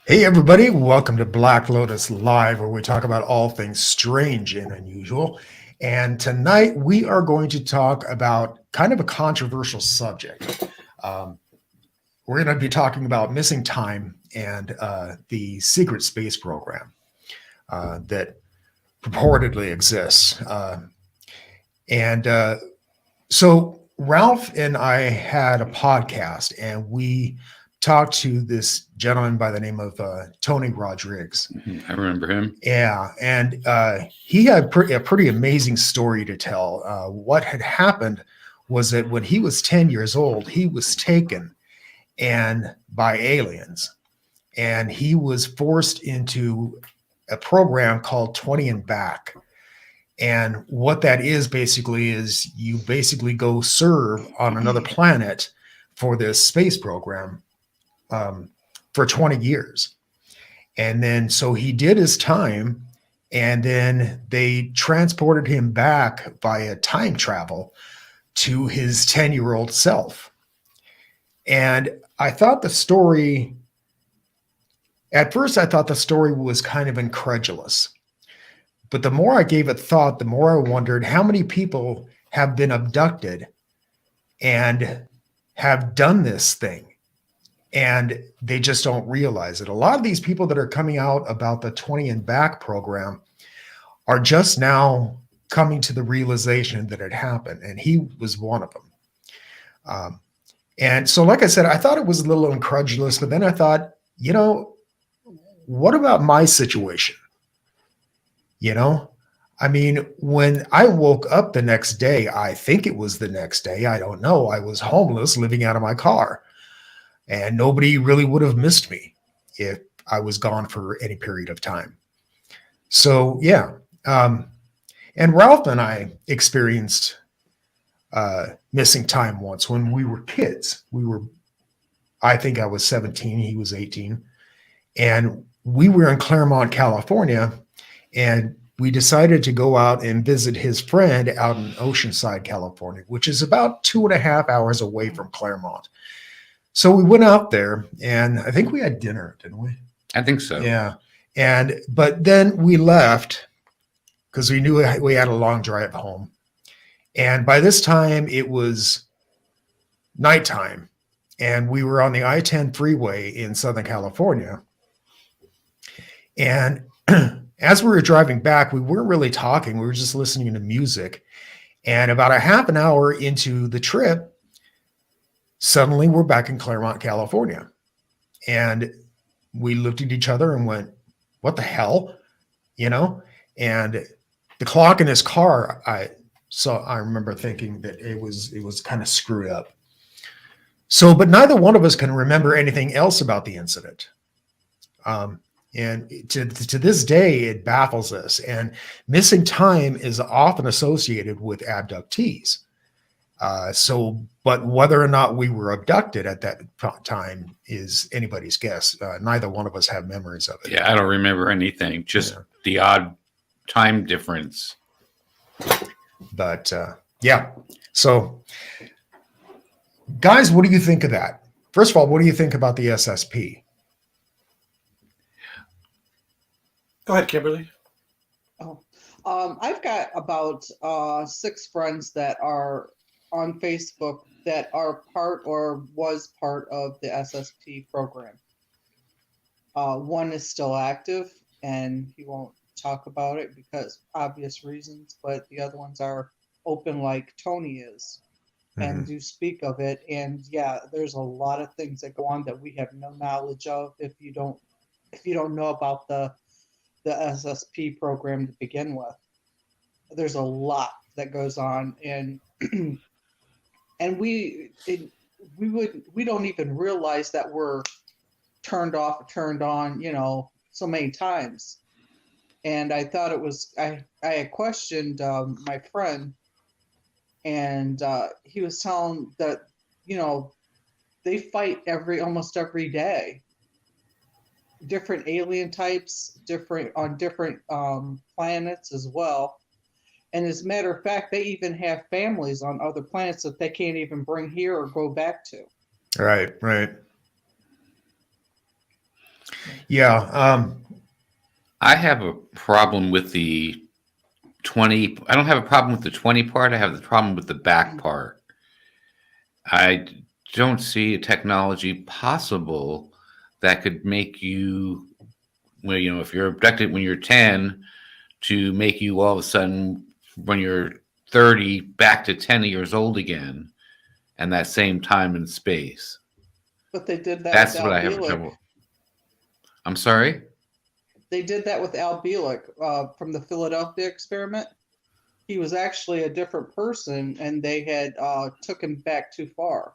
Hey everybody, welcome to Black Lotus Live, where we talk about all things strange and unusual. And tonight we are going to talk about kind of a controversial subject. We're going to be talking about missing time and the secret space program that purportedly exists. So Ralph and I had a podcast, and we talked to this gentleman by the name of Tony Rodrigues. I remember him. Yeah, and he had a pretty amazing story to tell. What had happened was that when he was 10 years old, he was taken and by aliens, and he was forced into a program called 20 and Back. And what that is basically is you basically go serve on another planet for this space program for 20 years. And then so he did his time, and then they transported him back via time travel to his 10-year-old self. And I thought the story, at first I thought the story was kind of incredulous. But the more I gave it thought, the more I wondered how many people have been abducted and have done this thing, and they just don't realize it. A lot of these people that are coming out about the 20 and Back program are just now coming to the realization that it happened, and he was one of them. And so, like I said, I thought it was a little incredulous, but then I thought, what about my situation? I mean, when I woke up the next day, I think it was the next day, I don't know, I was homeless, living out of my car, and nobody really would have missed me if I was gone for any period of time. So, yeah. And Ralph and I experienced missing time once when we were kids. I think I was 17, he was 18, and we were in Claremont, California. And we decided to go out and visit his friend out in Oceanside, California, which is about 2.5 hours away from Claremont. So we went out there, and I think we had dinner, didn't we? I think so. Yeah. But then we left because we knew we had a long drive home. And by this time it was nighttime, and we were on the I-10 freeway in Southern California. And as we were driving back, we weren't really talking. We were just listening to music. And about a half an hour into the trip, suddenly we're back in Claremont, California. And we looked at each other and went, what the hell? And the clock in his car, I remember thinking that it was kind of screwed up. So, but neither one of us can remember anything else about the incident. And to this day, it baffles us. And missing time is often associated with abductees. But whether or not we were abducted at that time is anybody's guess. Neither one of us have memories of it. Yeah, I don't remember anything. Just the odd time difference. But yeah. So, guys, what do you think of that? First of all, what do you think about the SSP? Go ahead, Kimberly. I've got about 6 friends that are on Facebook that are part or was part of the SSP program. One is still active, and he won't talk about it because obvious reasons, but the other ones are open like Tony is and do speak of it. And yeah, there's a lot of things that go on that we have no knowledge of if you don't know about the SSP program to begin with. There's a lot that goes on, and we don't even realize that we're turned off or turned on, so many times. And I thought it was I had questioned my friend, and he was telling that they fight almost every day. Different alien types, on different planets as well. And as a matter of fact, they even have families on other planets that they can't even bring here or go back to. Right. Yeah. I have a problem with the 20. I don't have a problem with the 20 part. I have the problem with the back part. I don't see a technology possible that could make you, well, if you're abducted when you're 10, to make you all of a sudden when you're 30 back to 10 years old again, and that same time and space. But they did that That's with what Al I have Bielek. trouble. I'm sorry? They did that with Al Bielek from the Philadelphia experiment. He was actually a different person, and they had took him back too far.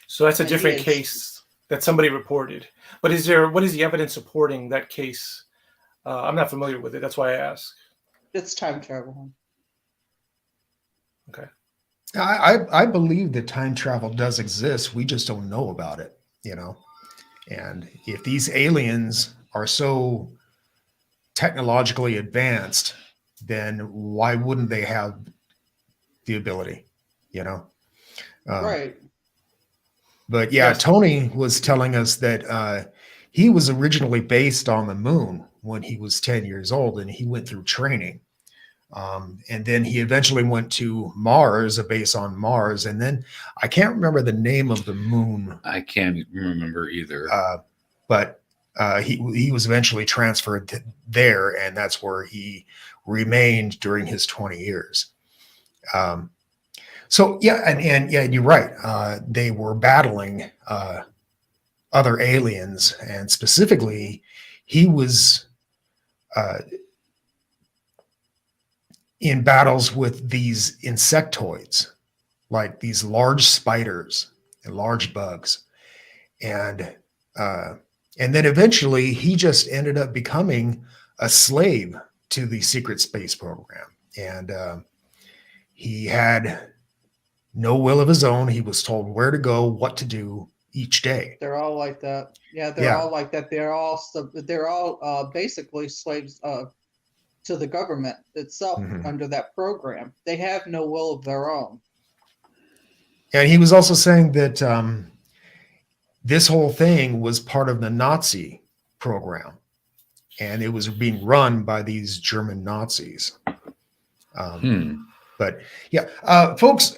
So that's a And different he is- case that somebody reported. But what is the evidence supporting that case? I'm not familiar with it. That's why I ask. It's time travel. Okay. I believe that time travel does exist. We just don't know about it, And if these aliens are so technologically advanced, then why wouldn't they have the ability, Right. But yeah, Yes. Tony was telling us that he was originally based on the moon when he was 10 years old, and he went through training. And then he eventually went to Mars, a base on Mars. And then I can't remember the name of the moon, I can't remember either. but he was eventually transferred to there, and that's where he remained during his 20 years. So yeah, and yeah, you're right. They were battling other aliens, and specifically, he was in battles with these insectoids, like these large spiders and large bugs, and then eventually he just ended up becoming a slave to the secret space program, and he had no will of his own. He was told where to go, what to do each day. They're all like that. Yeah, they're all like that. They're all basically slaves to the government itself under that program. They have no will of their own. And he was also saying that this whole thing was part of the Nazi program, and it was being run by these German Nazis. But yeah, folks,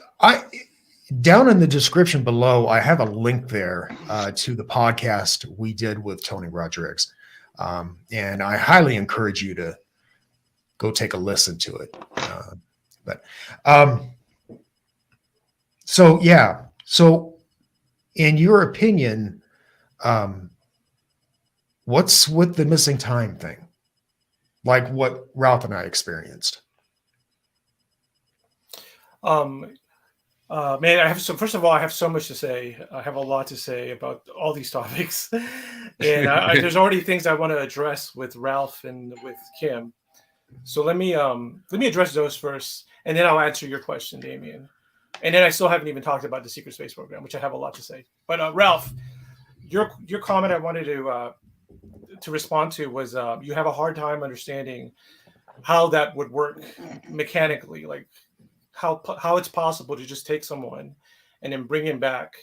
down in the description below, I have a link there to the podcast we did with Tony Rodrigues. And I highly encourage you to go take a listen to it. So in your opinion, what's with the missing time thing? Like what Ralph and I experienced. Man, first of all, I have so much to say. I have a lot to say about all these topics. And there's already things I want to address with Ralph and with Kim. So let me address those first, and then I'll answer your question, Damien. And then I still haven't even talked about the secret space program, which I have a lot to say. But Ralph, your comment I wanted to respond to was you have a hard time understanding how that would work mechanically, like how it's possible to just take someone and then bring him back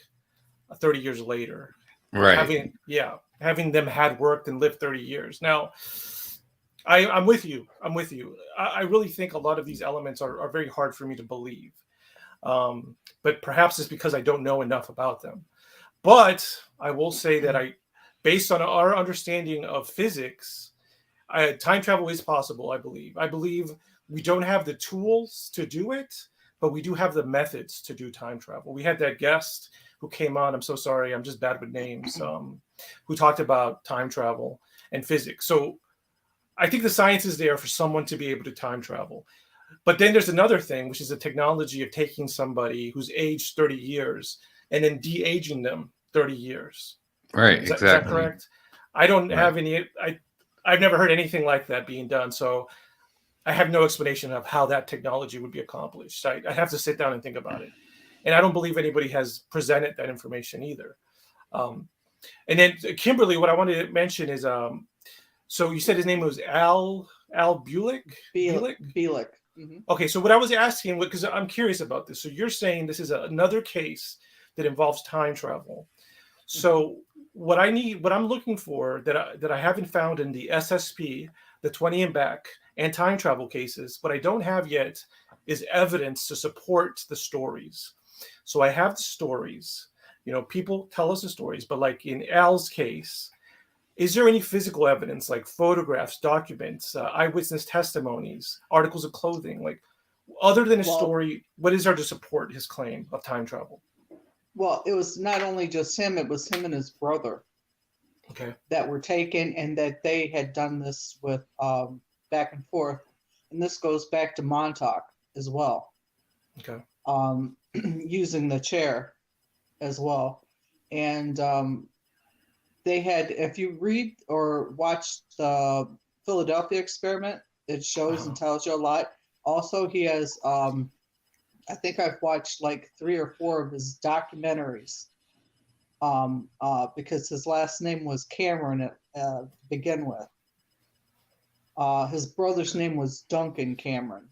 30 years later. Right. Having them had worked and lived 30 years. Now, I'm with you. I really think a lot of these elements are very hard for me to believe. But perhaps it's because I don't know enough about them. But I will say that based on our understanding of physics, time travel is possible, I believe. I believe we don't have the tools to do it, but we do have the methods to do time travel. We had that guest who came on, I'm so sorry, I'm just bad with names, who talked about time travel and physics. So I think the science is there for someone to be able to time travel. But then there's another thing, which is the technology of taking somebody who's aged 30 years and then de-aging them 30 years. Right, Is exactly. that correct? I don't have any, I've never heard anything like that being done. So I have no explanation of how that technology would be accomplished. I have to sit down and think about it. And I don't believe anybody has presented that information either. And then Kimberly, what I wanted to mention is, so you said his name was Al Bielek? Bielek. Mm-hmm. Okay, so what I was asking, because I'm curious about this. So you're saying this is another case that involves time travel. So what I'm looking for that I haven't found in the SSP, the 20 and back, and time travel cases, what I don't have yet is evidence to support the stories. So I have the stories, people tell us the stories, but like in Al's case, is there any physical evidence like photographs, documents, eyewitness testimonies, articles of clothing, like other than a story, what is there to support his claim of time travel? Well, it was not only just him, it was him and his brother that were taken, and that they had done this with back and forth. And this goes back to Montauk as well. Okay. Using the chair as well. And they had, if you read or watch the Philadelphia experiment, it shows and tells you a lot. Also, he has, I think I've watched like 3 or 4 of his documentaries because his last name was Cameron to begin with. His brother's name was Duncan Cameron.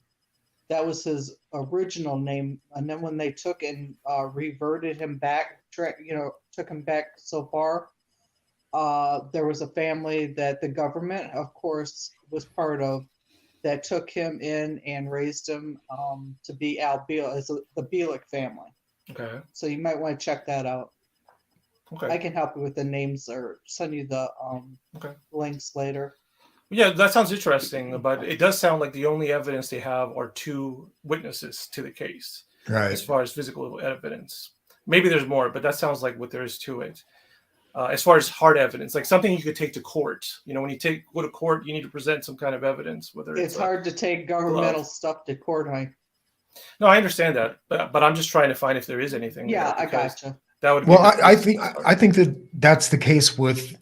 That was his original name. And then when they took and reverted him back, took him back so far, there was a family that the government, of course, was part of that took him in and raised him to be Al Biel, as the Bielek family. Okay. So you might want to check that out. Okay. I can help you with the names or send you the links later. Yeah, that sounds interesting, but it does sound like the only evidence they have are 2 witnesses to the case, Right. as far as physical evidence. Maybe there's more, but that sounds like what there is to it. As far as hard evidence, like something you could take to court. When you go to court, you need to present some kind of evidence. Whether it's hard to take governmental stuff to court, huh? No, I understand that, but I'm just trying to find if there is anything. Yeah, I gotcha. That would. Well, I think that that's the case with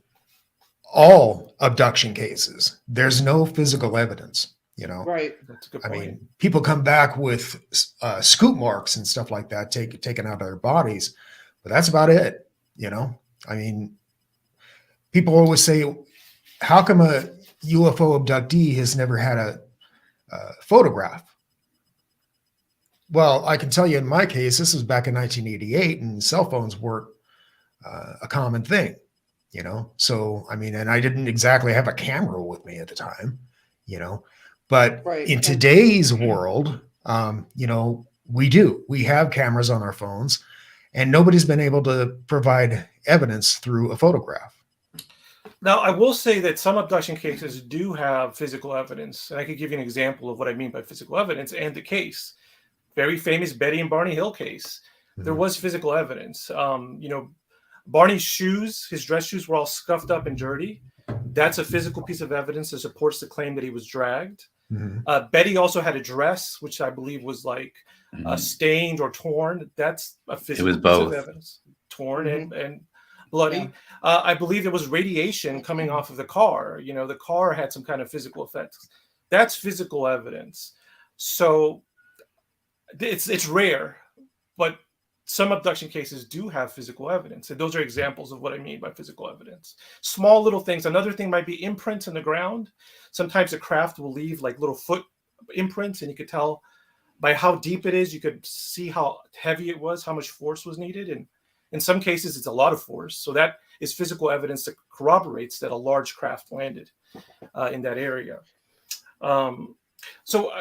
all abduction cases. There's no physical evidence. Right. That's a good I point. mean, people come back with scoop marks and stuff like that taken out of their bodies, but that's about it. I mean, people always say, how come a UFO abductee has never had a photograph? Well, I can tell you in my case, this was back in 1988 and cell phones weren't a common thing, So, I mean, and I didn't exactly have a camera with me at the time, but in today's world, we have cameras on our phones. And nobody's been able to provide evidence through a photograph. Now, I will say that some abduction cases do have physical evidence. And I could give you an example of what I mean by physical evidence and the case. Very famous Betty and Barney Hill case. There was physical evidence. Barney's shoes, his dress shoes were all scuffed up and dirty. That's a physical piece of evidence that supports the claim that he was dragged. Betty also had a dress, which I believe was like stained or torn. That's a physical piece of evidence. Torn and bloody. Yeah. I believe there was radiation coming off of the car. The car had some kind of physical effects. That's physical evidence. So it's rare, but some abduction cases do have physical evidence. And those are examples of what I mean by physical evidence. Small little things. Another thing might be imprints in the ground. Sometimes a craft will leave like little foot imprints, and you could tell by how deep it is, you could see how heavy it was, how much force was needed. And in some cases, it's a lot of force. So that is physical evidence that corroborates that a large craft landed in that area. So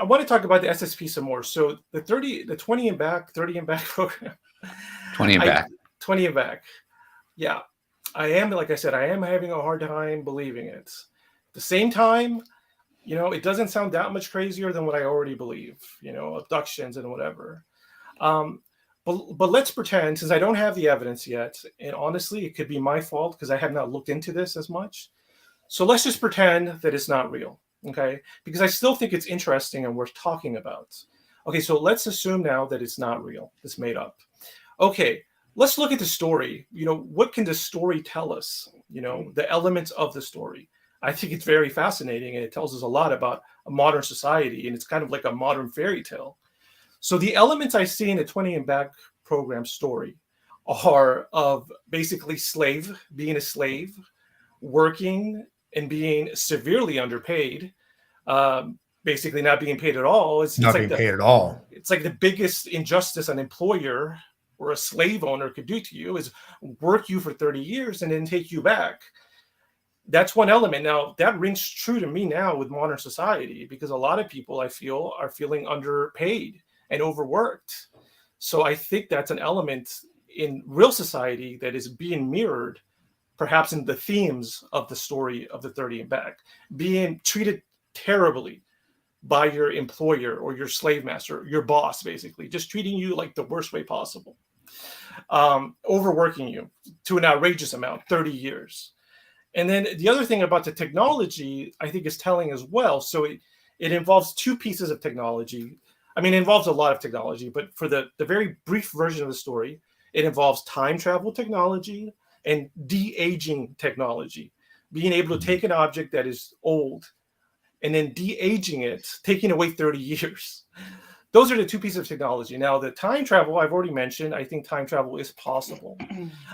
I want to talk about the SSP some more. So the 20 and back, 30 and back program. 20 and back. 20 and back. Yeah. Like I said, I am having a hard time believing it. At the same time, it doesn't sound that much crazier than what I already believe, abductions and whatever. But let's pretend, since I don't have the evidence yet, and honestly, it could be my fault because I have not looked into this as much. So let's just pretend that it's not real. Okay, because I still think it's interesting and worth talking about. Okay, so let's assume now that it's not real, it's made up. Okay, let's look at the story. What can the story tell us? The elements of the story. I think it's very fascinating, and it tells us a lot about a modern society, and it's kind of like a modern fairy tale. So the elements I see in the 20 and back program story are of basically being a slave, working and being severely underpaid, basically not being paid at all. It's paid at all. It's like the biggest injustice an employer or a slave owner could do to you is work you for 30 years and then take you back. That's one element. Now, that rings true to me now with modern society, because a lot of people, I feel, are feeling underpaid and overworked. So I think that's an element in real society that is being mirrored, perhaps in the themes of the story of the 30 and back, being treated terribly by your employer or your slave master, your boss, basically, just treating you like the worst way possible, overworking you to an outrageous amount, 30 years. And then the other thing about the technology, I think, is telling as well. So it involves two pieces of technology. I mean, it involves a lot of technology, but for the very brief version of the story, it involves time travel technology and de-aging technology, being able to take an object that is old and then de-aging it, taking away 30 years. Those are the two pieces of technology. Now, the time travel, I've already mentioned, I think time travel is possible.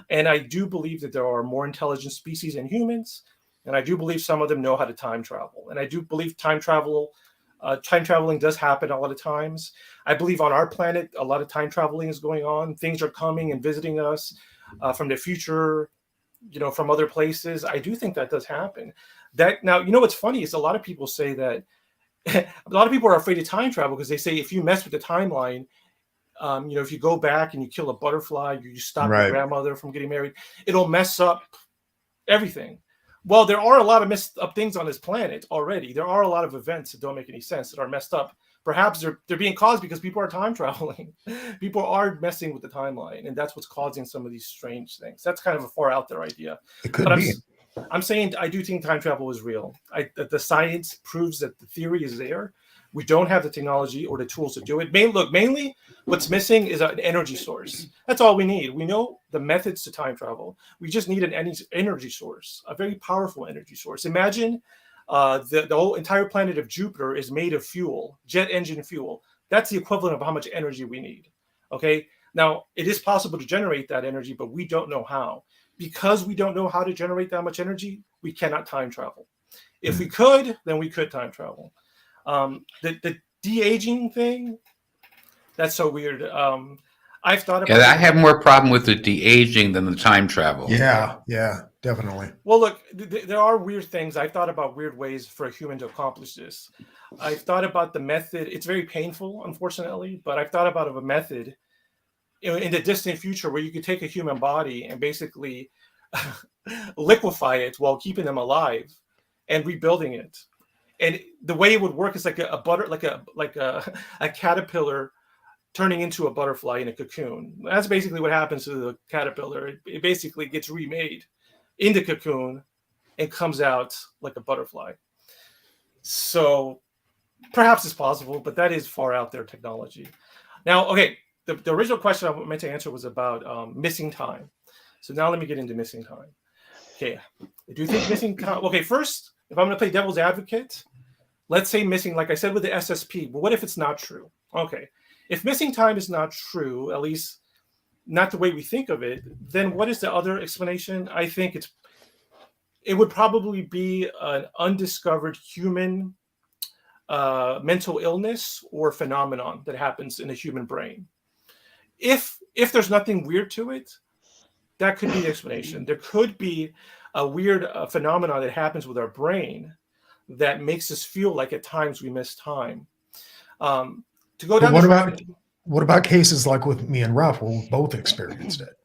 And I do believe that there are more intelligent species than humans. And I do believe some of them know how to time travel. And I do believe time traveling does happen a lot of times. I believe on our planet, a lot of time traveling is going on. Things are coming and visiting us from the future, from other places. I do think that does happen. Now, what's funny is a lot of people say that a lot of people are afraid of time travel because they say if you mess with the timeline, if you go back and you kill a butterfly, you stop your grandmother from getting married, it'll mess up everything. Well, there are a lot of messed up things on this planet already. There are a lot of events that don't make any sense, that are messed up. Perhaps they're being caused because people are time traveling. People are messing with the timeline, and that's what's causing some of these strange things. That's kind of a far out there idea. It could be. I'm saying I do think time travel is real. The science proves that the theory is there. We don't have the technology or the tools to do it. Mainly what's missing is an energy source. That's all we need. We know the methods to time travel. We just need an energy source, a very powerful energy source. Imagine the whole entire planet of Jupiter is made of fuel, jet engine fuel. That's the equivalent of how much energy we need. Okay. Now, it is possible to generate that energy, but we don't know how. Because we don't know how to generate that much energy, we cannot time travel. If we could, then we could time travel. The de-aging thing, that's so weird. I've thought about I have more problem with the de-aging than the time travel. Yeah, definitely. Well, look, there are weird things. I've thought about weird ways for a human to accomplish this. I've thought about the method. It's very painful, unfortunately, but I've thought about a method in the distant future where you could take a human body and basically liquefy it while keeping them alive and rebuilding it. And the way it would work is like a caterpillar turning into a butterfly in a cocoon. That's basically what happens to the caterpillar. It basically gets remade in the cocoon and comes out like a butterfly. So perhaps it's possible, but that is far out there technology. Now, okay. The original question I meant to answer was about missing time. So now let me get into missing time. Okay, do you think missing time? Okay, first, if I'm going to play devil's advocate, let's say missing, like I said with the SSP, but what if it's not true? Okay, if missing time is not true, at least not the way we think of it, then what is the other explanation? I think it would probably be an undiscovered human mental illness or phenomenon that happens in the human brain. If there's nothing weird to it, that could be the explanation. There could be a weird phenomenon that happens with our brain that makes us feel like at times we miss time. To go down. What about cases like with me and Ralph, where we both experienced it?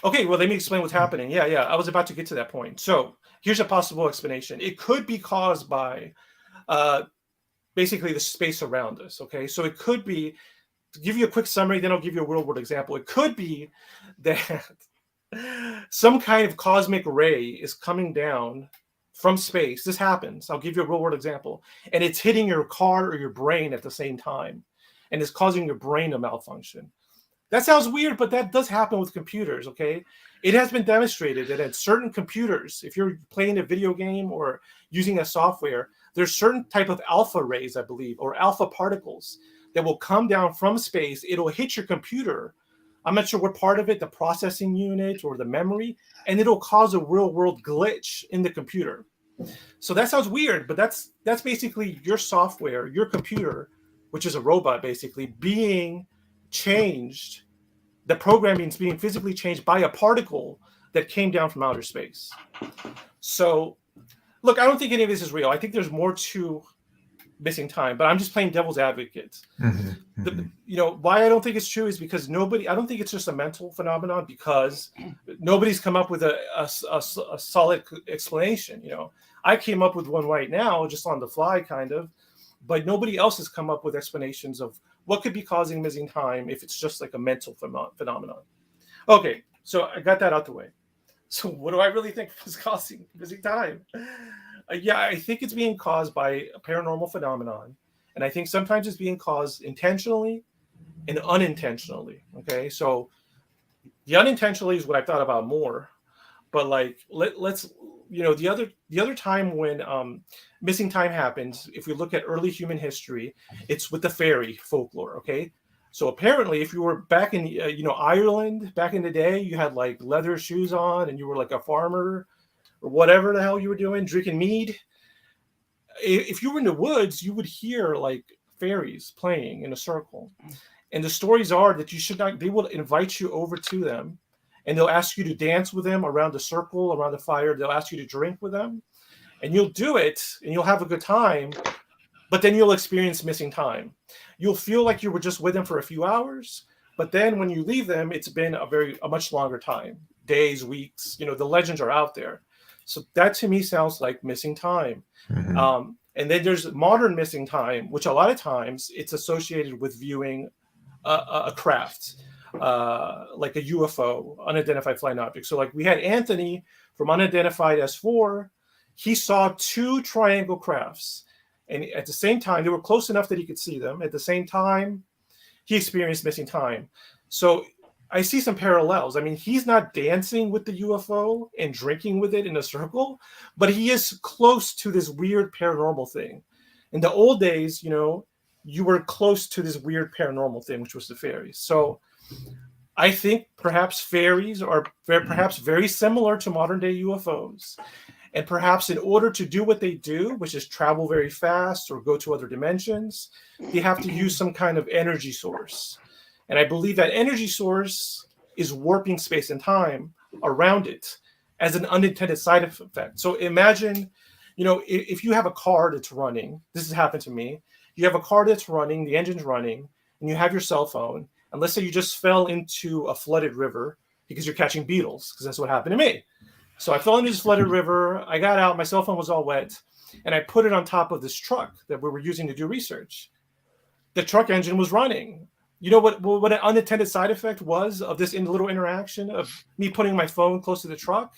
Okay, well, let me explain what's happening. Yeah, I was about to get to that point. So here's a possible explanation. It could be caused by basically the space around us. Okay, so it could be. To give you a quick summary, then I'll give you a real world example. It could be that some kind of cosmic ray is coming down from space. This happens. I'll give you a real world example. And it's hitting your car or your brain at the same time. And it's causing your brain to malfunction. That sounds weird, but that does happen with computers, okay? It has been demonstrated that at certain computers, if you're playing a video game or using a software, there's certain type of alpha rays, I believe, or alpha particles that will come down from space. It'll hit your computer. I'm not sure what part of it, the processing unit or the memory, and it'll cause a real world glitch in the computer. So that sounds weird, but that's basically your software, your computer, which is a robot basically, being changed the programming is being physically changed by a particle that came down from outer space. So, look, I don't think any of this is real. I think there's more to missing time, but I'm just playing devil's advocate. Why I don't think it's true is because I don't think it's just a mental phenomenon, because nobody's come up with a solid explanation. I came up with one right now, just on the fly, kind of, but nobody else has come up with explanations of what could be causing missing time if it's just like a mental phenomenon. Okay, so I got that out the way. So what do I really think was causing missing time? Yeah, I think it's being caused by a paranormal phenomenon. And I think sometimes it's being caused intentionally and unintentionally. Okay, so the unintentionally is what I thought about more. But like, let's the other time when missing time happens, if we look at early human history, it's with the fairy folklore. Okay, so apparently, if you were back in Ireland back in the day, you had like leather shoes on, and you were like a farmer or whatever the hell you were doing, drinking mead. If you were in the woods, you would hear like fairies playing in a circle. And the stories are that you should not, they will invite you over to them, and they'll ask you to dance with them around the circle, around the fire. They'll ask you to drink with them, and you'll do it and you'll have a good time, but then you'll experience missing time. You'll feel like you were just with them for a few hours, but then when you leave them, it's been a much longer time, days, weeks. The legends are out there. So that to me sounds like missing time. And then there's modern missing time, which a lot of times it's associated with viewing a craft, like a UFO, unidentified flying object. So like we had Anthony from Unidentified S4. He saw 2 triangle crafts. And at the same time, they were close enough that he could see them. At the same time, he experienced missing time. So I see some parallels. I mean, he's not dancing with the UFO and drinking with it in a circle, but he is close to this weird paranormal thing. In the old days, you were close to this weird paranormal thing, which was the fairies. So I think perhaps fairies are perhaps very similar to modern day UFOs. And perhaps in order to do what they do, which is travel very fast or go to other dimensions, they have to use some kind of energy source. And I believe that energy source is warping space and time around it as an unintended side effect. So imagine, if you have a car that's running, this has happened to me. You have a car that's running, the engine's running, and you have your cell phone. And let's say you just fell into a flooded river because you're catching beetles, because that's what happened to me. So I fell into this flooded river. I got out. My cell phone was all wet. And I put it on top of this truck that we were using to do research. The truck engine was running. You know what an unintended side effect was of this little interaction of me putting my phone close to the truck?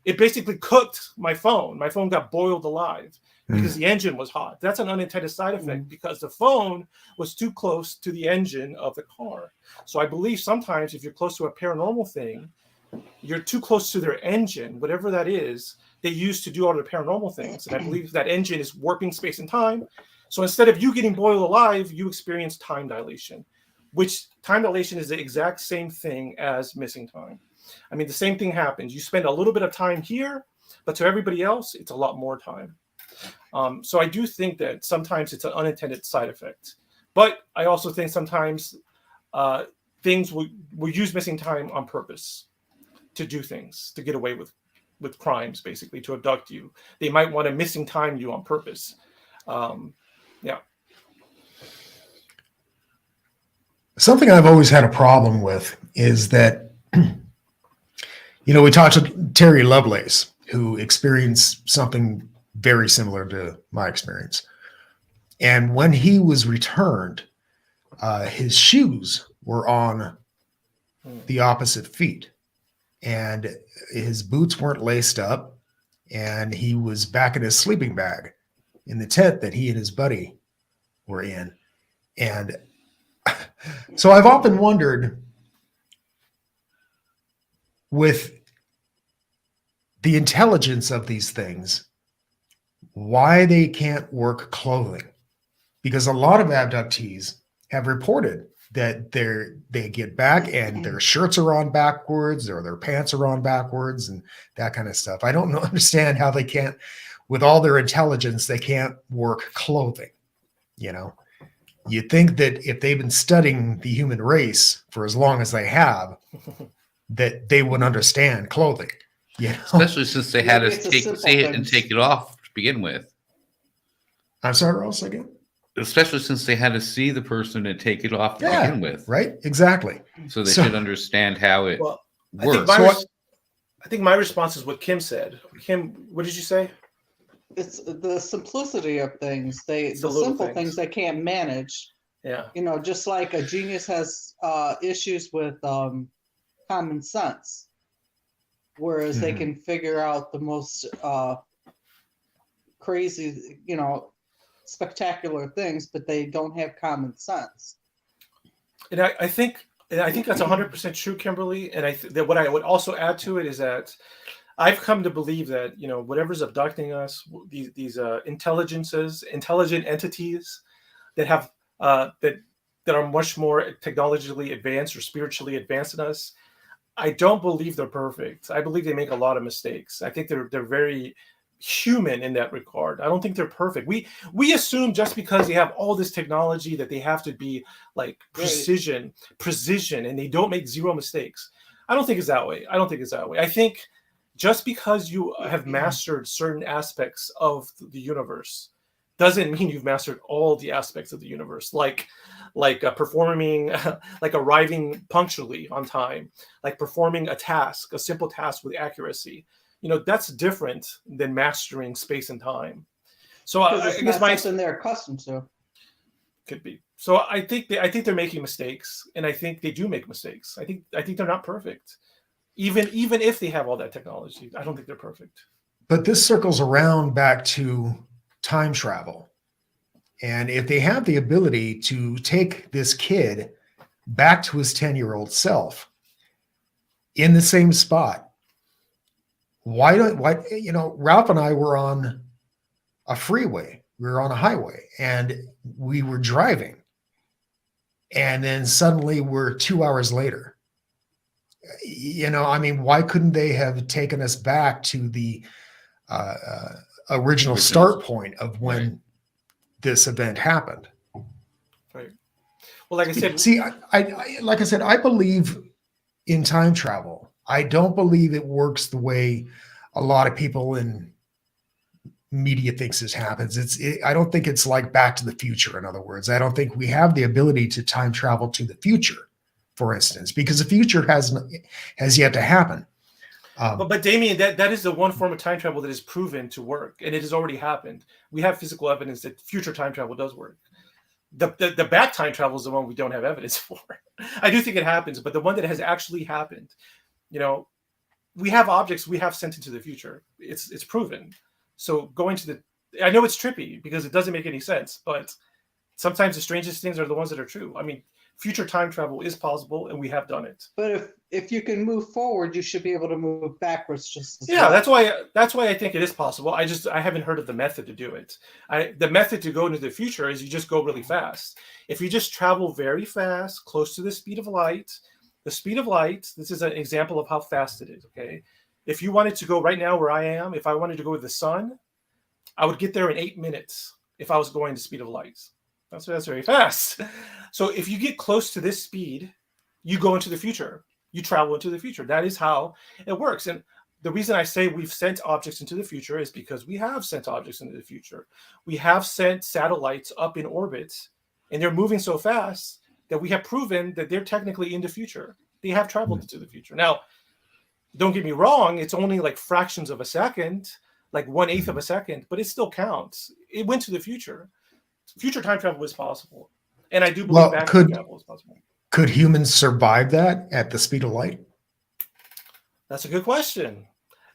It basically cooked my phone. My phone got boiled alive because the engine was hot. That's an unintended side effect because the phone was too close to the engine of the car. So I believe sometimes if you're close to a paranormal thing, you're too close to their engine, whatever that is, they use to do all the paranormal things. And I believe that engine is warping space and time. So instead of you getting boiled alive, you experience time dilation, which time dilation is the exact same thing as missing time. I mean, the same thing happens. You spend a little bit of time here, but to everybody else, it's a lot more time. So I do think that sometimes it's an unintended side effect. But I also think sometimes things will use missing time on purpose to do things, to get away with crimes, basically, to abduct you. They might want to missing time you on purpose. Yeah. Something I've always had a problem with is that, we talked to Terry Lovelace, who experienced something very similar to my experience. And when he was returned, his shoes were on the opposite feet, and his boots weren't laced up, and he was back in his sleeping bag in the tent that he and his buddy were in. And so I've often wondered, with the intelligence of these things, why they can't work clothing. Because a lot of abductees have reported that they get back and their shirts are on backwards or their pants are on backwards and that kind of stuff. I don't understand how they can't, with all their intelligence, they can't work clothing, you'd think that if they've been studying the human race for as long as they have, that they would understand clothing. You know? Especially since they had Maybe us it's a see simple it and things. take it off to begin with. I'm sorry, Ross, again. Especially since they had to see the person and take it off to begin with. Right? Exactly. So they So- should understand how it Well, works. I think my response is what Kim said. Kim, what did you say? It's the simplicity of things. The little simple things. things they can't manage. Yeah. You know, just like a genius has issues with common sense, whereas they Mhm. can figure out the most crazy, spectacular things, but they don't have common sense. And I think that's 100% true, Kimberly. And that what I would also add to it is that I've come to believe that whatever's abducting us, these intelligent entities that have that are much more technologically advanced or spiritually advanced than us, I don't believe they're perfect. I believe they make a lot of mistakes. I think they're very human in that regard. I don't think they're perfect. We assume just because they have all this technology that they have to be like precision, and they don't make zero mistakes. I don't think it's that way. I think just because you have mastered certain aspects of the universe doesn't mean you've mastered all the aspects of the universe, like performing, like arriving punctually on time, like performing a simple task with accuracy. That's different than mastering space and time. So I guess something they're accustomed to. Could be. So I think they're making mistakes, and I think they do make mistakes. I think they're not perfect, even if they have all that technology. I don't think they're perfect. But this circles around back to time travel. And if they have the ability to take this kid back to his 10-year-old self in the same spot, Ralph and I were on a freeway, we were on a highway, and we were driving. And then suddenly we're 2 hours later. Why couldn't they have taken us back to the original start point of when this event happened? Right. Well, like I said, I believe in time travel. I don't believe it works the way a lot of people in media thinks this happens. I don't think it's like Back to the Future. In other words, I don't think we have the ability to time travel to the future, for instance, because the future has yet to happen. But Damien, that is the one form of time travel that is proven to work, and it has already happened. We have physical evidence that future time travel does work. The back time travel is the one we don't have evidence for. I do think it happens, but the one that has actually happened, we have objects we have sent into the future. It's proven. So going to I know it's trippy because it doesn't make any sense, but sometimes the strangest things are the ones that are true. I mean, future time travel is possible, and we have done it. But if you can move forward, you should be able to move backwards just as well. That's why I think it is possible. I haven't heard of the method to do it. The method to go into the future is you just go really fast. If you just travel very fast, close to the speed of light, this is an example of how fast it is. Okay, if you wanted to go right now where I am, if I wanted to go with the sun, I would get there in 8 minutes if I was going the speed of light. That's very fast. So if you get close to this speed, you go into the future. You travel into the future. That is how it works. And the reason I say we've sent objects into the future is because we have sent objects into the future. We have sent satellites up in orbit, and they're moving so fast that we have proven that they're technically in the future. They have traveled into the future. Now, don't get me wrong, it's only like fractions of a second, like 1/8 of a second, but it still counts. It went to the future. Future time travel is possible. And I do believe back time travel is possible. Could humans survive that at the speed of light? That's a good question.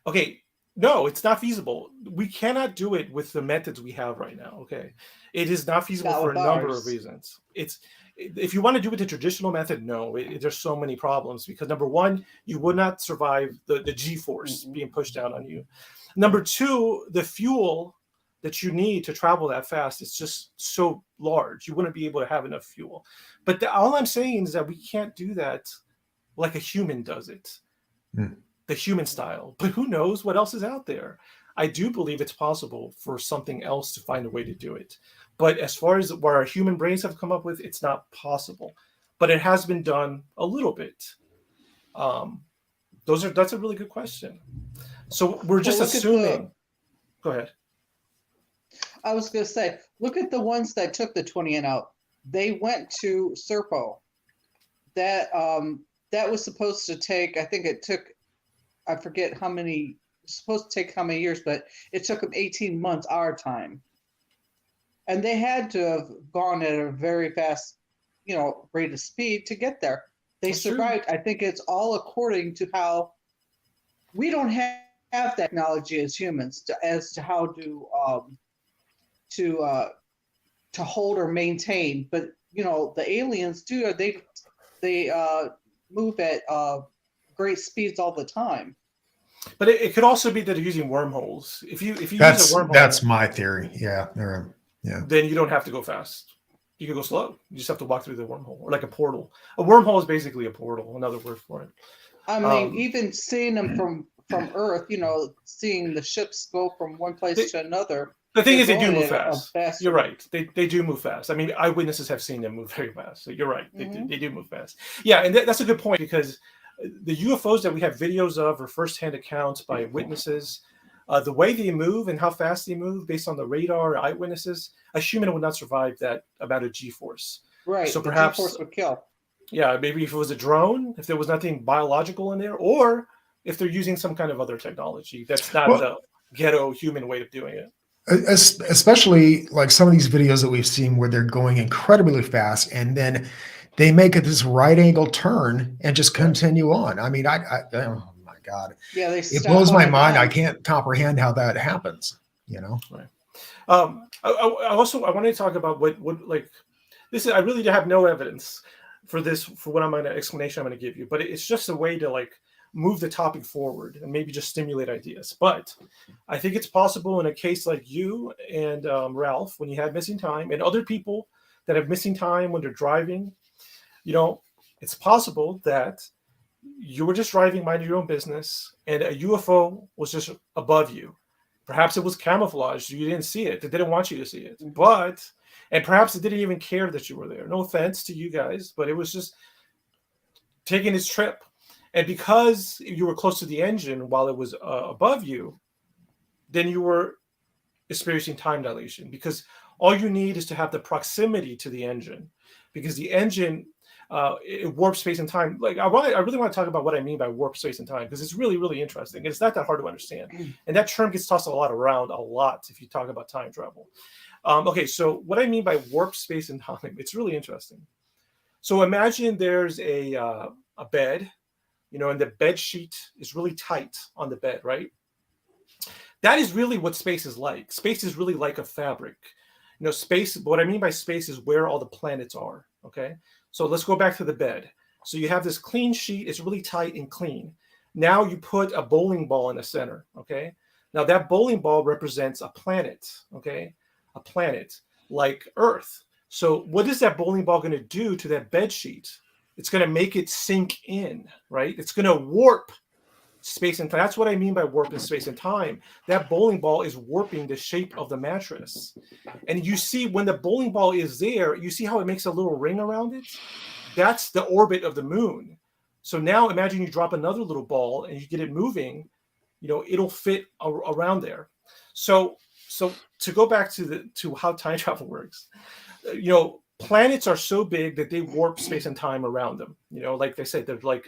Okay, no, it's not feasible. We cannot do it with the methods we have right now. Okay, it is not feasible for a number of reasons. If you want to do it the traditional method, no, there's so many problems because number one, you would not survive the G-force being pushed down on you. Number two, the fuel that you need to travel that fast is just so large. You wouldn't be able to have enough fuel. But all I'm saying is that we can't do that like a human does it, the human style. But who knows what else is out there? I do believe it's possible for something else to find a way to do it. But as far as what our human brains have come up with, it's not possible. But it has been done a little bit. That's a really good question. So we're just assuming. Go ahead. I was going to say, look at the ones that took the 20 and out. They went to Serpo. That was supposed to take, I think it took, I forget how many, supposed to take how many years, but it took them 18 months our time. And they had to have gone at a very fast, rate of speed to get there. They survived. True. I think it's all according to how we don't have technology as humans as to how to hold or maintain. But the aliens do. They move at great speeds all the time. But it could also be that they're using wormholes. If you use a wormhole, that's my theory. Yeah, then you don't have to go fast. You can go slow. You just have to walk through the wormhole, or like a portal. A wormhole is basically a portal. Another word for it. I mean, even seeing them from Earth, seeing the ships go from one place to another. The thing is, they do move fast. You're right. They do move fast. I mean, eyewitnesses have seen them move very fast. So you're right. They do move fast. Yeah, and that's a good point, because the UFOs that we have videos of are firsthand accounts by witnesses. The way they move and how fast they move based on the radar, eyewitnesses, a human would not survive that amount of G-force. Right. So perhaps G-force would kill. Yeah, maybe if it was a drone, if there was nothing biological in there, or if they're using some kind of other technology that's not the ghetto human way of doing it. Especially like some of these videos that we've seen where they're going incredibly fast and then they make this right angle turn and just continue on. I mean, oh my God. Yeah, it blows my mind. I can't comprehend how that happens, Right. I wanted to talk about what like this is. I really have no evidence for this, for what explanation I'm going to give you, but it's just a way to like move the topic forward and maybe just stimulate ideas. But I think it's possible in a case like you and Ralph, when you had missing time, and other people that have missing time when they're driving, it's possible that you were just driving, minding your own business, and a UFO was just above you. Perhaps it was camouflaged. You didn't see it. They didn't want you to see it. And perhaps it didn't even care that you were there. No offense to you guys, but it was just taking its trip. And because you were close to the engine while it was above you, then you were experiencing time dilation, because all you need is to have the proximity to the engine, because the engine, it warps space and time. Like I really want to talk about what I mean by warp space and time, because it's really, really interesting. And it's not that hard to understand. And that term gets tossed around a lot if you talk about time travel. Okay, so what I mean by warp space and time, it's really interesting. So imagine there's a bed, and the bed sheet is really tight on the bed, right? That is really what space is like. Space is really like a fabric. Space, what I mean by space is where all the planets are, okay? So let's go back to the bed. So you have this clean sheet, it's really tight and clean. Now you put a bowling ball in the center, okay? Now that bowling ball represents a planet, okay? A planet like Earth. So what is that bowling ball going to do to that bed sheet? It's going to make it sink in, right? It's going to warp space and time. That's what I mean by warp in space and time. That bowling ball is warping the shape of the mattress. And you see when the bowling ball is there, you see how it makes a little ring around it? That's the orbit of the moon. So now imagine you drop another little ball and you get it moving, it'll fit around there. So to go back to how time travel works, planets are so big that they warp space and time around them. Like they say, they're like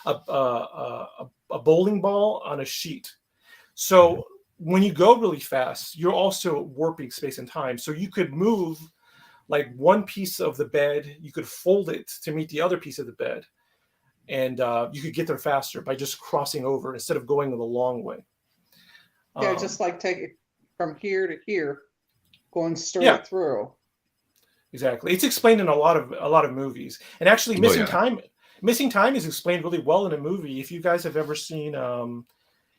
a bowling ball on a sheet. So when you go really fast, you're also warping space and time. So you could move like one piece of the bed, you could fold it to meet the other piece of the bed, and you could get there faster by just crossing over instead of going the long way. Yeah, just like take it from here to here, going straight through. Exactly. It's explained in a lot of movies, and actually, Missing Time is explained really well in a movie. If you guys have ever seen,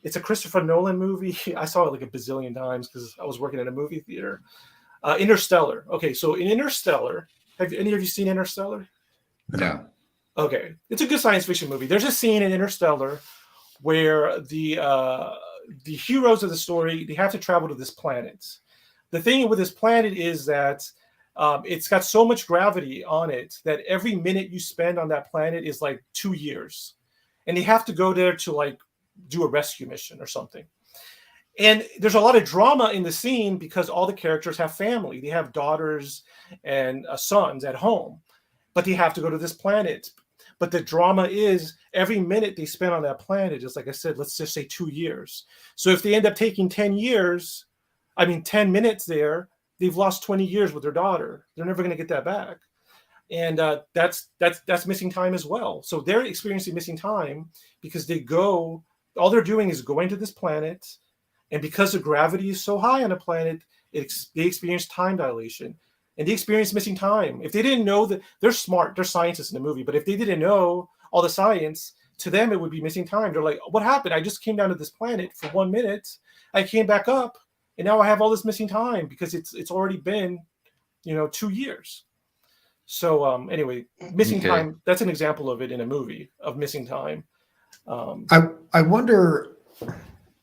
it's a Christopher Nolan movie. I saw it like a bazillion times because I was working in a movie theater. Interstellar. Okay, so in Interstellar, have any of you seen Interstellar? No. Okay, it's a good science fiction movie. There's a scene in Interstellar where the heroes of the story, they have to travel to this planet. the thing with this planet is that it's got so much gravity on it that every minute you spend on that planet is like 2 years. And they have to go there to like do a rescue mission or something. And there's a lot of drama in the scene because all the characters have family. They have daughters and sons at home, but they have to go to this planet. But the drama is every minute they spend on that planet is, like I said, let's just say 2 years. So if they end up taking 10 minutes there, they've lost 20 years with their daughter. They're never going to get that back. And that's missing time as well. So they're experiencing missing time because all they're doing is going to this planet. And because the gravity is so high on the planet, they experience time dilation. And they experience missing time. If they didn't know that, they're smart, they're scientists in the movie, but if they didn't know all the science, to them it would be missing time. They're like, what happened? I just came down to this planet for 1 minute. I came back up, and now I have all this missing time because it's already been, 2 years. So anyway, missing time, that's an example of it in a movie, of missing time. I wonder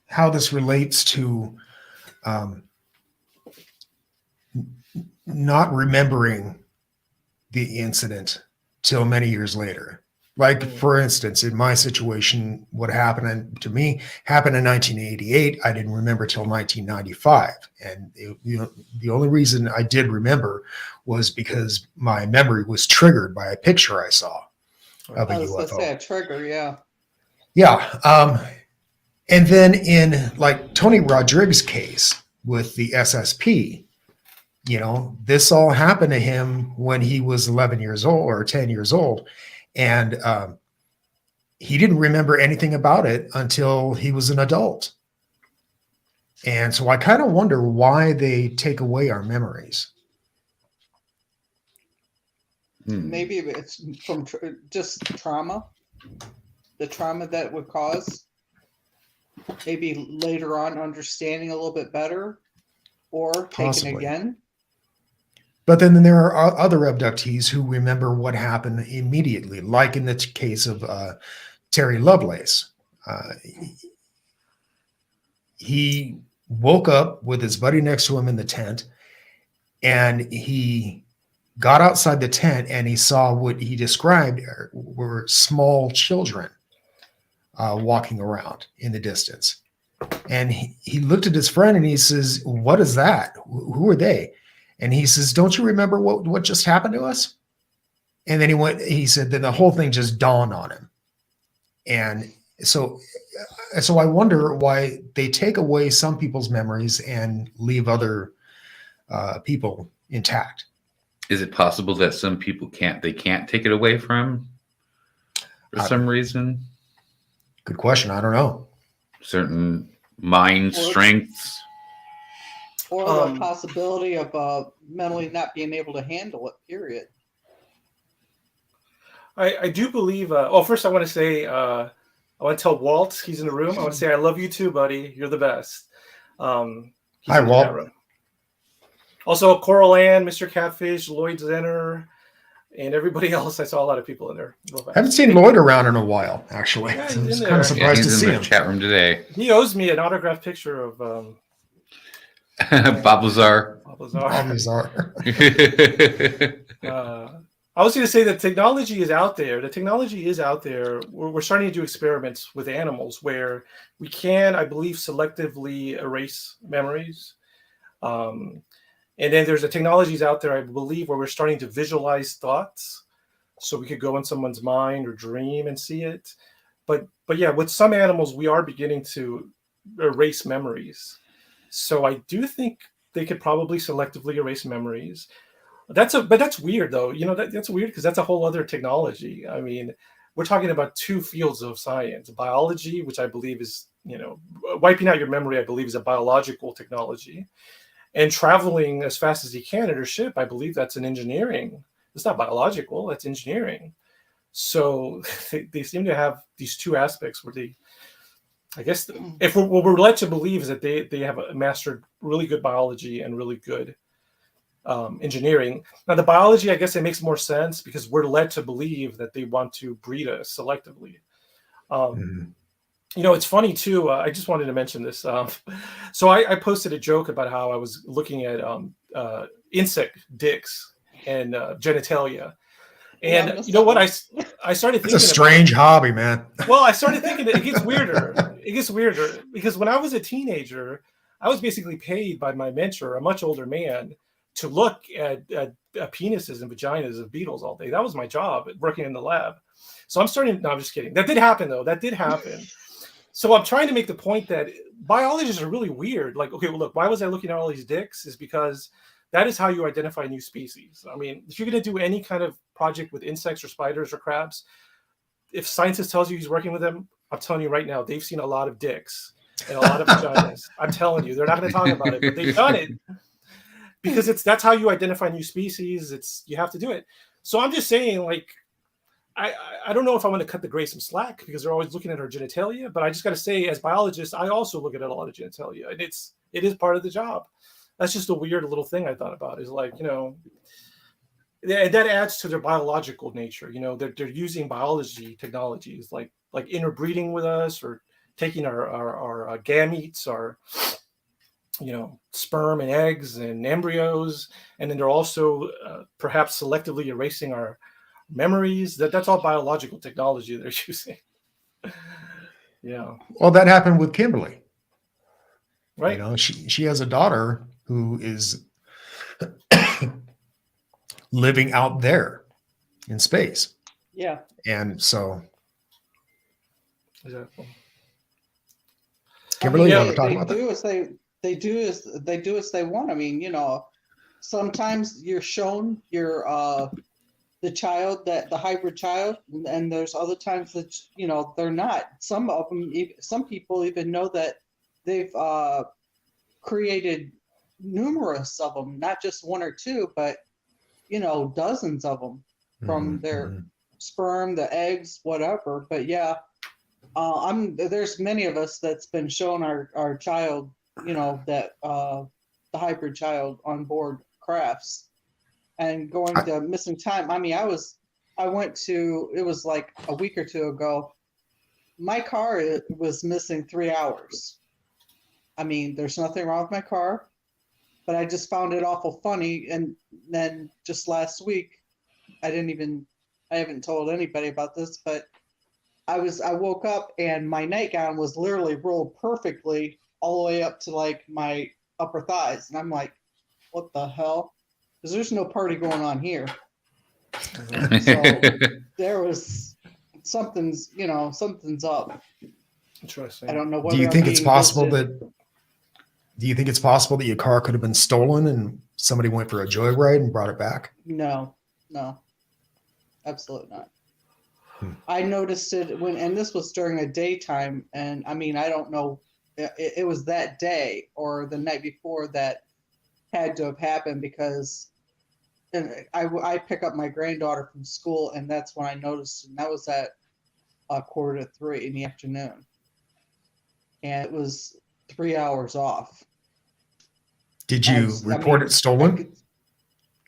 how this relates to not remembering the incident till many years later. Like, for instance, in my situation, what happened to me happened in 1988. I didn't remember till 1995. And the only reason I did remember was because my memory was triggered by a picture I saw of a UFO. I was going to say a trigger, yeah. Yeah. And then in like Tony Rodrigues' case with the SSP, this all happened to him when he was 11 years old or 10 years old. And he didn't remember anything about it until he was an adult. And so I kind of wonder why they take away our memories. Maybe it's from just trauma, the trauma that would cause. Maybe later on understanding a little bit better, or taken again. But then there are other abductees who remember what happened immediately, like in the case of Terry Lovelace. He woke up with his buddy next to him in the tent, and he got outside the tent and he saw what he described were small children walking around in the distance. And he looked at his friend and he says, "What is that? Who are they?" And he says, "Don't you remember what just happened to us?" And then he said, then the whole thing just dawned on him. And so I wonder why they take away some people's memories and leave other people intact. Is it possible that some people can't take it away from for some reason? Good question. I don't know. Certain mind strengths. Or the possibility of mentally not being able to handle it, period. I do believe, first I want to say, I want to tell Walt, he's in the room. I want to say, I love you too, buddy. You're the best. Hi, Walt. Also, Coral Ann, Mr. Catfish, Lloyd Zenner, and everybody else. I saw a lot of people in there. I haven't seen Lloyd around in a while, actually. Yeah, I was kind of surprised to see him. Chat room today. He owes me an autographed picture of Bob Lazar. I was going to say that technology is out there. The technology is out there. We're starting to do experiments with animals where we can, I believe, selectively erase memories. And then there's the technologies out there, I believe, where we're starting to visualize thoughts. So we could go in someone's mind or dream and see it. But yeah, with some animals, we are beginning to erase memories. So I do think they could probably selectively erase memories. But that's weird, though. That's weird because that's a whole other technology. I mean, we're talking about two fields of science: biology, which I believe is, wiping out your memory, I believe, is a biological technology, and traveling as fast as you can in your ship, I believe that's an engineering. It's not biological; that's engineering. So they seem to have these two aspects where they, I guess, if what we're led to believe is that they have mastered really good biology and really good engineering. Now, the biology, I guess it makes more sense because we're led to believe that they want to breed us selectively. It's funny too. I just wanted to mention this. So I posted a joke about how I was looking at insect dicks and genitalia, Yeah, I and missed you know that what? one. I started It's a thinking strange hobby, man. well, I started thinking that it gets weirder. It gets weirder because when I was a teenager, I was basically paid by my mentor, a much older man, to look at penises and vaginas of beetles all day. That was my job, working in the lab. So I'm starting. No, I'm just kidding. That did happen, though. That did happen. So I'm trying to make the point that biologists are really weird. Like, okay, well, look, why was I looking at all these dicks? Is because that is how you identify new species. I mean, if you're going to do any kind of project with insects or spiders or crabs, if scientist tells you he's working with them, I'm telling you right now, they've seen a lot of dicks and a lot of vaginas. I'm telling you, they're not going to talk about it, but they've done it because that's how you identify new species. You have to do it. So I'm just saying, like, I don't know if I want to cut the Gray some slack because they're always looking at our genitalia, but I just got to say, as biologists, I also look at a lot of genitalia, and it is part of the job. That's just a weird little thing I thought about. Is like, and that adds to their biological nature. They're using biology technologies like interbreeding with us, or taking our gametes, our sperm and eggs and embryos, and then they're also perhaps selectively erasing our memories. That's all biological technology they're using. Yeah. Well, that happened with Kimberly. Right. She has a daughter who is living out there in space. Yeah. And so, Exactly. Kimberly, you I want mean, to talk they about that? do as they do as they want. I mean, sometimes you're shown the child, that the hybrid child, and there's other times that they're not. Some of them, some people even know that they've created numerous of them, not just one or two, but dozens of them from their sperm, the eggs, whatever. But yeah, there's many of us that's been shown our child, that the hybrid child on board crafts. And going to missing time. I mean, I went to, it was like a week or two ago. My car was missing 3 hours. I mean, there's nothing wrong with my car, but I just found it awful funny. And then just last week, I haven't told anybody about this, but I woke up and my nightgown was literally rolled perfectly all the way up to like my upper thighs. And I'm like, what the hell? Because there's no party going on here. So there was something's up. Interesting. I don't know Do whether you I'm think it's being possible visited. do you think it's possible that your car could have been stolen and somebody went for a joyride and brought it back? No, absolutely not. I noticed it and this was during a daytime, and I mean, I don't know, it was that day or the night before that had to have happened, because I pick up my granddaughter from school, and that's when I noticed, and that was at 2:45 in the afternoon, and it was 3 hours off. Did you report it stolen?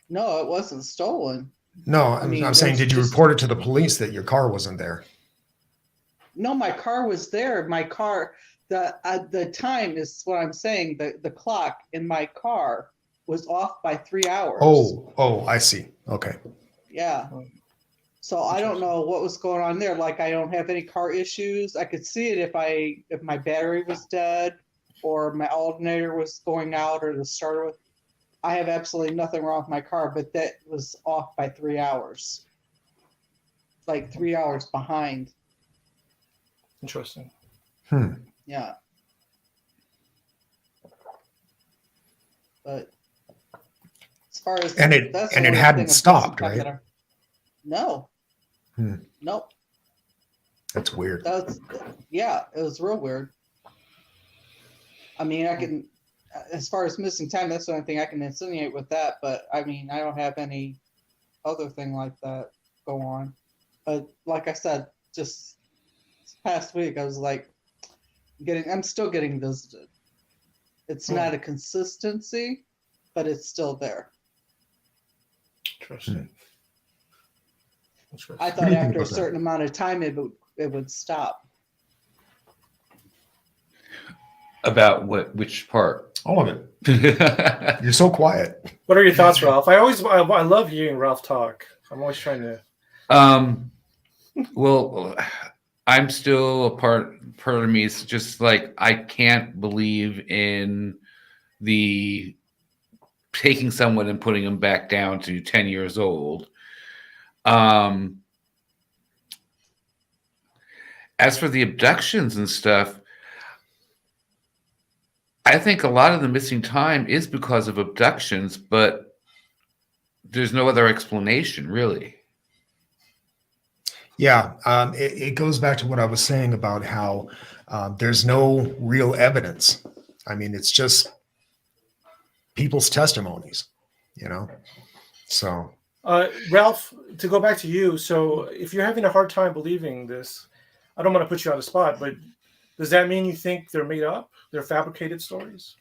No, it wasn't stolen. No, I mean, I'm saying, there's did you just- report it to the police that your car wasn't there? No, my car was there. My car, the time is what I'm saying. The clock in my car was off by 3 hours. Oh, I see. Okay. Yeah. So I don't know what was going on there. Like, I don't have any car issues. I could see it if my battery was dead or my alternator was going out or the starter was. I have absolutely nothing wrong with my car, but that was off by 3 hours. Like 3 hours behind. Interesting. Yeah. But as far as And it that's the only hadn't thing of stopped, missing time right? that No. Nope. That's weird. Yeah, it was real weird. I mean, I can, as far as missing time, that's the only thing I can insinuate with that. But I mean, I don't have any other thing like that go on. But like I said, just this past week, I was like, I'm still getting visited. It's not a consistency, but it's still there. Interesting. I thought after a certain amount of time, it would stop. About which part? All of it. You're so quiet. What are your thoughts, Ralph? I love hearing Ralph talk. I'm always trying to. Well, I'm still a part of me is just like I can't believe in the taking someone and putting them back down to 10 years old. As for the abductions and stuff, I think a lot of the missing time is because of abductions, but there's no other explanation, really. Yeah, it goes back to what I was saying about how there's no real evidence. I mean, it's just people's testimonies, you know? So, Ralph, to go back to you, so if you're having a hard time believing this, I don't want to put you on the spot, but does that mean you think they're made up? They're fabricated stories?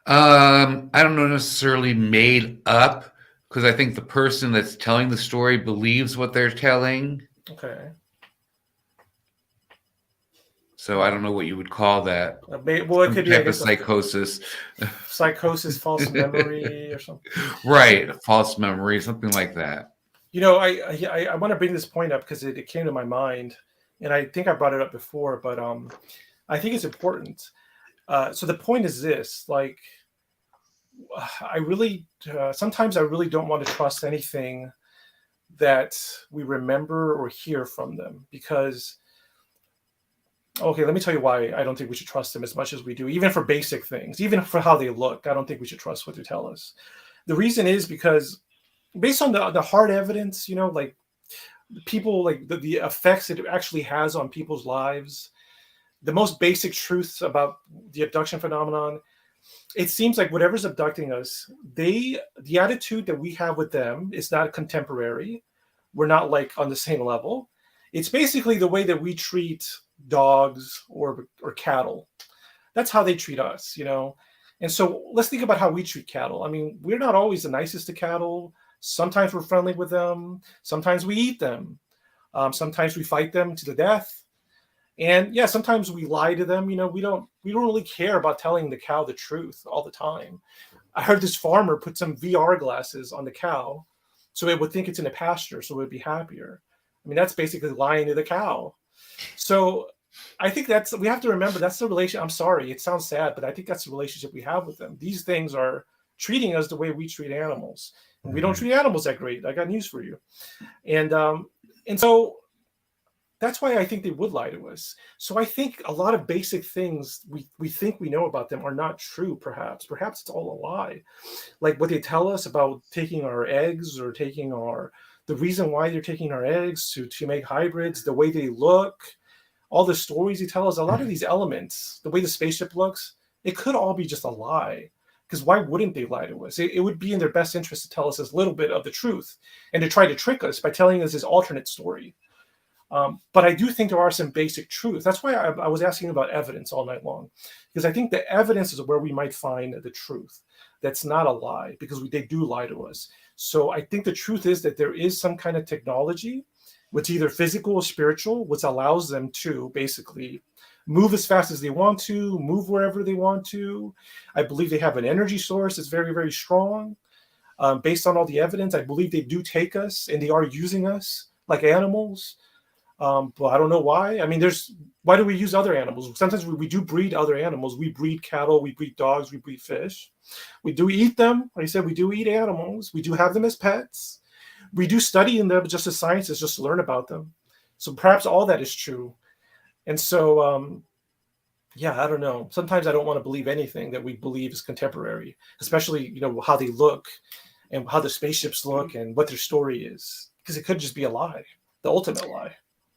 I don't know necessarily made up, because I think the person that's telling the story believes what they're telling. Okay. So I don't know what you would call that. Well, it could be, I guess, psychosis. Psychosis, false memory, or something. Right, false memory, something like that. You know, I want to bring this point up because it came to my mind, and I think I brought it up before, but I think it's important. So the point is this: like, I really sometimes I really don't want to trust anything that we remember or hear from them, because okay, let me tell you why I don't think we should trust them as much as we do, even for basic things, even for how they look. I don't think we should trust what they tell us. The reason is because based on the hard evidence, you know, like people, like the effects it actually has on people's lives, the most basic truths about the abduction phenomenon, it seems like whatever's abducting us, the attitude that we have with them is not contemporary. We're not like on the same level. It's basically the way that we treat dogs or cattle. That's how they treat us, you know? And so let's think about how we treat cattle. I mean, we're not always the nicest to cattle. Sometimes we're friendly with them. Sometimes we eat them. Sometimes we fight them to the death. And yeah, sometimes we lie to them. You know, we don't really care about telling the cow the truth all the time. I heard this farmer put some VR glasses on the cow so it would think it's in a pasture, so it would be happier. I mean, that's basically lying to the cow. So I think we have to remember that's the relation. I'm sorry, it sounds sad, but I think that's the relationship we have with them. These things are treating us the way we treat animals. And we don't treat animals that great. I got news for you. And so that's why I think they would lie to us. So I think a lot of basic things we think we know about them are not true, perhaps. Perhaps it's all a lie. Like what they tell us about taking our eggs or taking the reason why they're taking our eggs to make hybrids, the way they look, all the stories they tell us, a lot of these elements, the way the spaceship looks, it could all be just a lie. Because why wouldn't they lie to us? It would be in their best interest to tell us a little bit of the truth and to try to trick us by telling us this alternate story. But I do think there are some basic truths. That's why I was asking about evidence all night long, because I think the evidence is where we might find the truth. That's not a lie, because they do lie to us. So I think the truth is that there is some kind of technology, which either physical or spiritual, which allows them to basically move as fast as they want to, move wherever they want to. I believe they have an energy source that's very, very strong. Based on all the evidence, I believe they do take us and they are using us like animals. But I don't know why. I mean, why do we use other animals? Sometimes we do breed other animals. We breed cattle, we breed dogs, we breed fish. We do eat them. Like I said, we do eat animals. We do have them as pets. We do study in them just as scientists, just learn about them. So perhaps all that is true. And so, yeah, I don't know. Sometimes I don't want to believe anything that we believe is contemporary, especially, you know, how they look and how the spaceships look and what their story is, because it could just be a lie, the ultimate lie.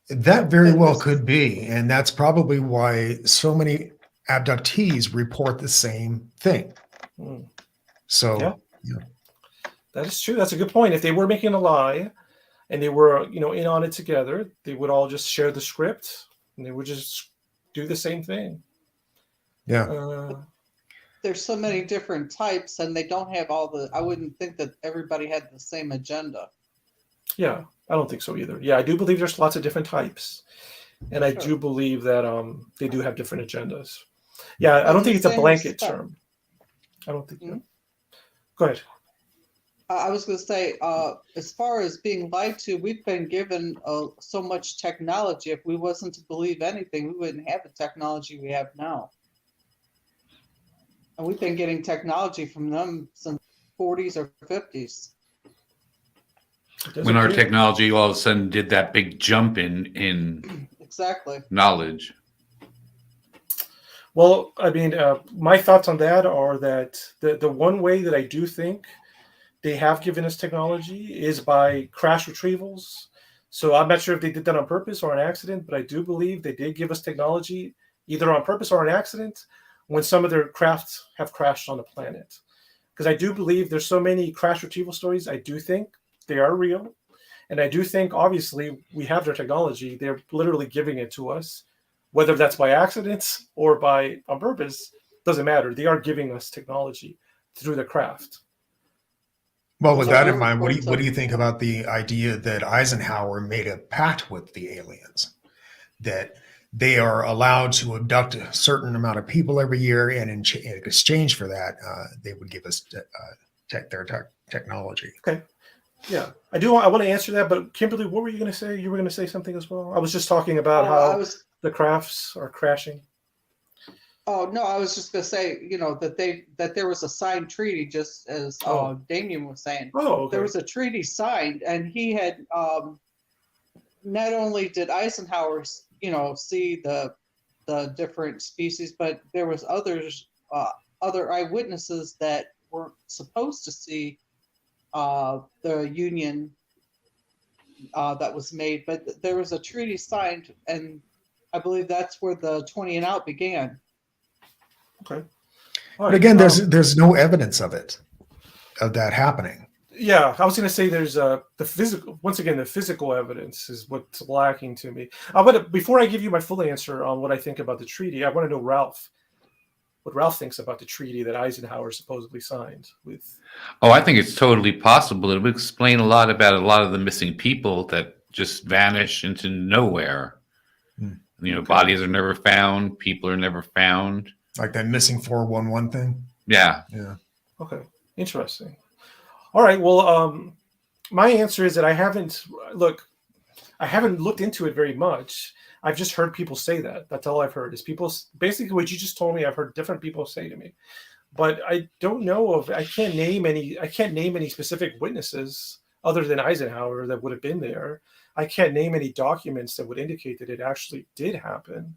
That very well could be. And that's probably why so many abductees report the same thing. So, yeah. That is true. That's a good point. If they were making a lie and they were, you know, in on it together, they would all just share the script and they would just do the same thing. Yeah. There's so many different types and they don't have I wouldn't think that everybody had the same agenda. Yeah, I don't think so either. Yeah, I do believe there's lots of different types. And I Sure. do believe that they do have different agendas. Yeah, I But don't in think the it's a same blanket respect- term. I don't think. Mhm. Go ahead. I was going to say, as far as being lied to, we've been given so much technology. If we wasn't to believe anything, we wouldn't have the technology we have now. And we've been getting technology from them since 40s or 50s. It does When our appear- technology all of a sudden did that big jump in Exactly. knowledge. Well, I mean, my thoughts on that are that the one way that I do think they have given us technology is by crash retrievals. So I'm not sure if they did that on purpose or an accident, but I do believe they did give us technology either on purpose or an accident when some of their crafts have crashed on the planet. Because I do believe there's so many crash retrieval stories. I do think they are real. And I do think, obviously, we have their technology. They're literally giving it to us, whether that's by accident or by on purpose, doesn't matter. They are giving us technology through the craft. Well, with So that I in mind, what refer do you to- think about the idea that Eisenhower made a pact with the aliens, that they are allowed to abduct a certain amount of people every year, and in exchange for that, they would give us their technology? Okay. Yeah, I do. I want to answer that, but Kimberly, what were you going to say? You were going to say something as well. I was just talking about I how was the crafts are crashing. Oh no, I was just gonna say, that there was a signed treaty, just as Oh. Damien was saying. Oh, okay. There was a treaty signed, and he had not only did Eisenhower, see the different species, but there was other eyewitnesses that weren't supposed to see the union that was made, but there was a treaty signed, and I believe that's where the 20 and out began. Okay. But again, there's no evidence of that happening. Yeah, I was going to say there's the physical. Once again, the physical evidence is what's lacking to me. Before I give you my full answer on what I think about the treaty, I want to know what Ralph thinks about the treaty that Eisenhower supposedly signed with. Oh, I think it's totally possible. It would explain a lot about a lot of the missing people that just vanish into nowhere. Hmm. Bodies are never found. People are never found. Like that missing 411 thing. Yeah. Yeah. Okay, interesting. All right. Well, my answer is that I haven't looked into it very much. I've just heard people say that. That's all I've heard is people basically what you just told me. I've heard different people say to me, but I don't know of. I can't name any specific witnesses other than Eisenhower that would have been there. I can't name any documents that would indicate that it actually did happen.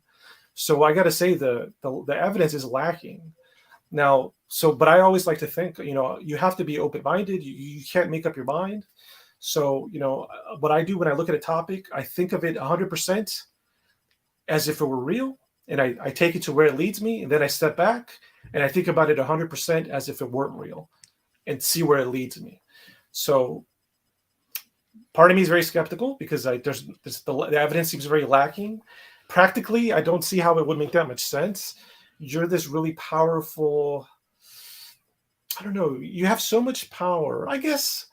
So I got to say the evidence is lacking. Now, but I always like to think, you have to be open-minded. You can't make up your mind. So, what I do when I look at a topic, I think of it 100% as if it were real, and I take it to where it leads me, and then I step back and I think about it 100% as if it weren't real, and see where it leads me. So, part of me is very skeptical because the evidence seems very lacking. Practically, I don't see how it would make that much sense. You're this really powerful. I don't know. You have so much power. I guess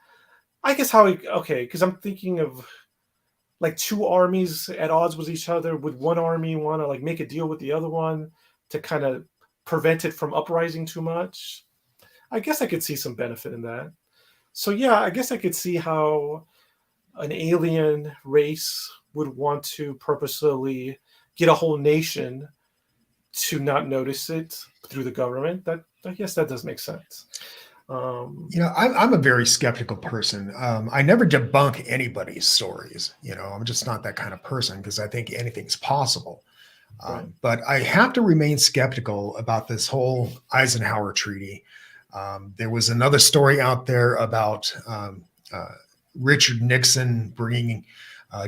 because I'm thinking of like two armies at odds with each other. Would one army want to like make a deal with the other one to kind of prevent it from uprising too much? I guess I could see some benefit in that. So yeah, I guess I could see how an alien race would want to purposely get a whole nation to not notice it through the government. That I guess that does make sense. I'm a very skeptical person. I never debunk anybody's stories. I'm just not that kind of person because I think anything's possible. Right. But I have to remain skeptical about this whole Eisenhower Treaty. There was another story out there about Richard Nixon bringing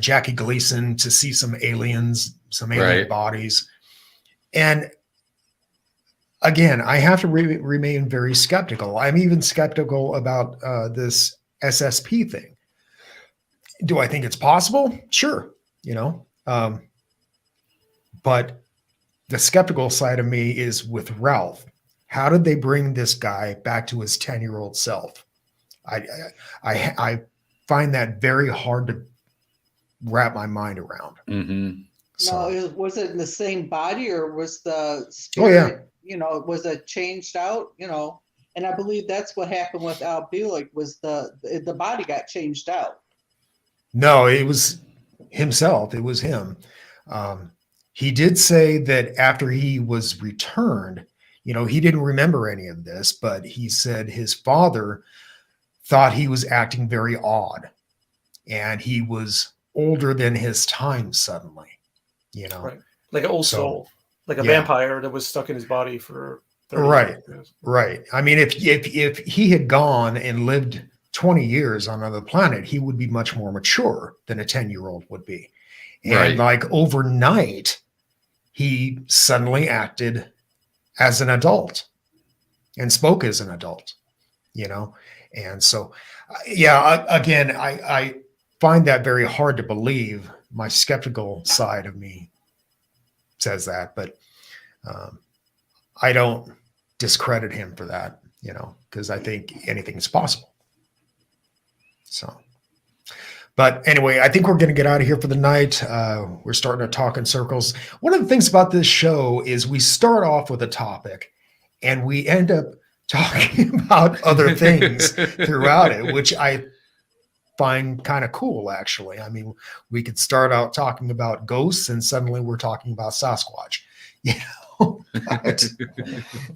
Jackie Gleason to see some alien Right. bodies. And again, I have to remain very skeptical. I'm even skeptical about this SSP thing. Do I think it's possible? Sure. But the skeptical side of me is with Ralph. How did they bring this guy back to his 10-year-old self? I find that very hard to wrap my mind around. Mm-hmm. So, was it in the same body, or was the Oh, yeah. spirit, was it changed out, and I believe that's what happened with Al Buick, was the body got changed out. no, it was himself. It was him. He did say that after he was returned, he didn't remember any of this, but he said his father thought he was acting very odd, and he was older than his time suddenly, Right. Like an old So, soul, like a yeah. vampire that was stuck in his body for 30 Right. years. Right. I mean, if he had gone and lived 20 years on another planet, he would be much more mature than a 10-year-old would be. And Right. like overnight, he suddenly acted as an adult and spoke as an adult, And so, again, I find that very hard to believe. My skeptical side of me says that, but I don't discredit him for that, because I think anything's possible. So, but anyway, I think we're going to get out of here for the night. We're starting to talk in circles. One of the things about this show is we start off with a topic and we end up talking about other things throughout it, which I find kind of cool, actually. I mean, we could start out talking about ghosts and suddenly we're talking about Sasquatch, But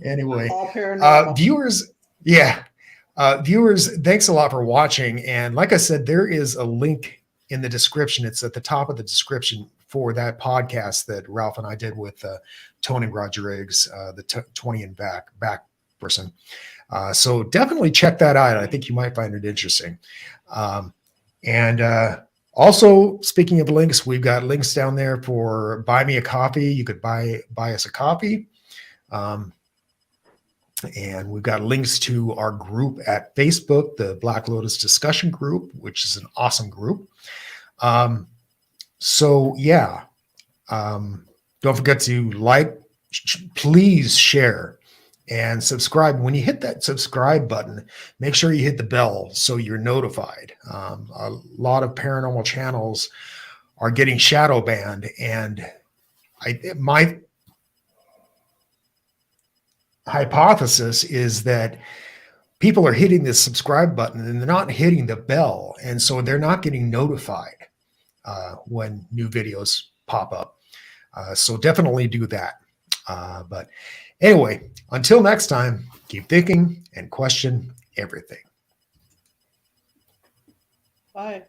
anyway, All paranormal. viewers, thanks a lot for watching. And like I said, there is a link in the description. It's at the top of the description for that podcast that Ralph and I did with Tony Rodrigues, the 20 and back person. So definitely check that out. I think you might find it interesting. And also, speaking of links, we've got links down there for buy me a coffee. You could buy us a coffee. And we've got links to our group at Facebook, the Black Lotus discussion group, which is an awesome group. Don't forget to please share and subscribe. When you hit that subscribe button, make sure you hit the bell so you're notified. A lot of paranormal channels are getting shadow banned, and my hypothesis is that people are hitting the subscribe button and they're not hitting the bell, and so they're not getting notified when new videos pop up. So definitely do that. But anyway, until next time, keep thinking and question everything. Bye.